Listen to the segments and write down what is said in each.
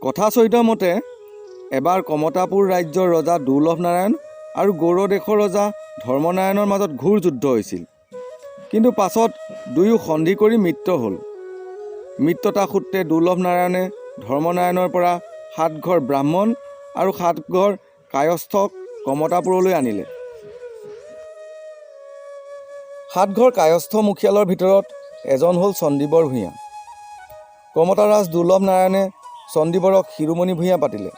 কথাচৰিত মতে এবাৰ কমতাপুৰ ৰাজ্যৰ ৰজা দুৰ্লভ নাৰায়ণ আৰু গৌড় দেশৰ ৰজা ধৰ্মনাৰায়ণৰ মাজত ঘোৰ যুদ্ধ হৈছিল। কিন্তু পাছত দুয়ো সন্ধি কৰি মিত্ৰ হ'ল। মিত্ৰতা সূত্ৰে দুৰ্লভ নাৰায়ণে ধৰ্মনাৰায়ণৰ পৰা 7 ঘৰ ব্ৰাহ্মণ আৰু 7 ঘৰ কায়স্থক কমতাপুৰলৈ আনিলে। 7 ঘৰ কায়স্থ মুখিয়ালৰ ভিতৰত এজন হ'ল চণ্ডীবৰ ভূঞা। কমতাৰাজ দুৰ্লভ নাৰায়ণে চণ্ডীবৰক শিৰোমণি ভূঞা পাতিলে।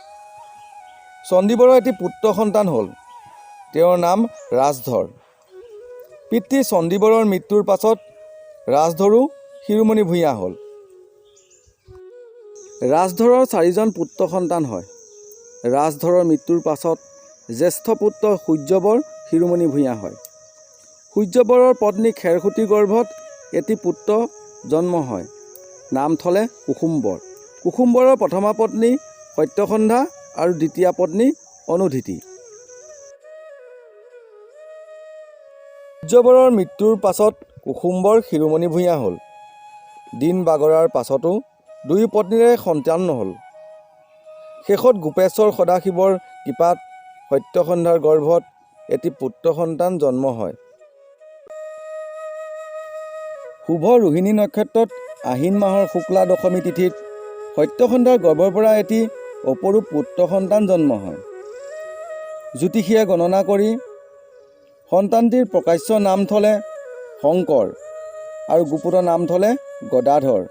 চণ্ডীবৰৰ এটি পুত্ৰ সন্তান হ'ল, তেওঁৰ নাম ৰাজধৰ। পিতৃ চণ্ডীবৰৰ মৃত্যুৰ পাছত ৰাজধৰো শিৰোমণি ভূঞা হ'ল। ৰাজধৰৰ 4জন পুত্ৰ সন্তান হয়। ৰাজধৰৰ মৃত্যুৰ পাছত জ্যেষ্ঠ পুত্ৰ সূৰ্যবৰ শিৰোমণি ভূঞা হয়। সূৰ্যবৰৰ পত্নী খেৰসূতীৰ গৰ্ভত এটি পুত্ৰ জন্ম হয়, নাম থলে কুসুম্বৰ। কুসুম্বৰৰ প্ৰথমা পত্নী সত্যসন্ধা আৰু দ্বিতীয়া পত্নী অনুধিতি। সূৰ্যবৰৰ মৃত্যুৰ পাছত কুসুম্বৰ শিৰোমণি ভূঞা হ'ল। দিন বাগৰাৰ পাছতো দুয়ো পত্নীৰে সন্তান নহ'ল। শেষত গোপেশ্বৰ সদাশিৱৰ কৃপাত সত্যসন্ধাৰ গৰ্ভত এটি পুত্ৰ সন্তান জন্ম হয়। শুভ ৰোহিণী নক্ষত্ৰত আহিন মাহৰ শুক্লা দশমী তিথিত সত্যসন্ধাৰ গৰ্ভৰ পৰা এটি অপৰূপ পুত্ৰ সন্তান জন্ম হয়। জ্যোতিষীয়ে গণনা কৰি সন্তানটিৰ প্ৰকাশ্য নাম থলে শংকৰ আৰু গুপুতৰ নাম থলে গদাধৰ।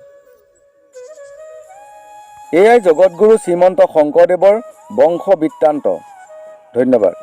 এয়াই জগতগুৰু শ্ৰীমন্ত শংকৰদেৱৰ বংশ বৃত্তান্ত। ধন্যবাদ।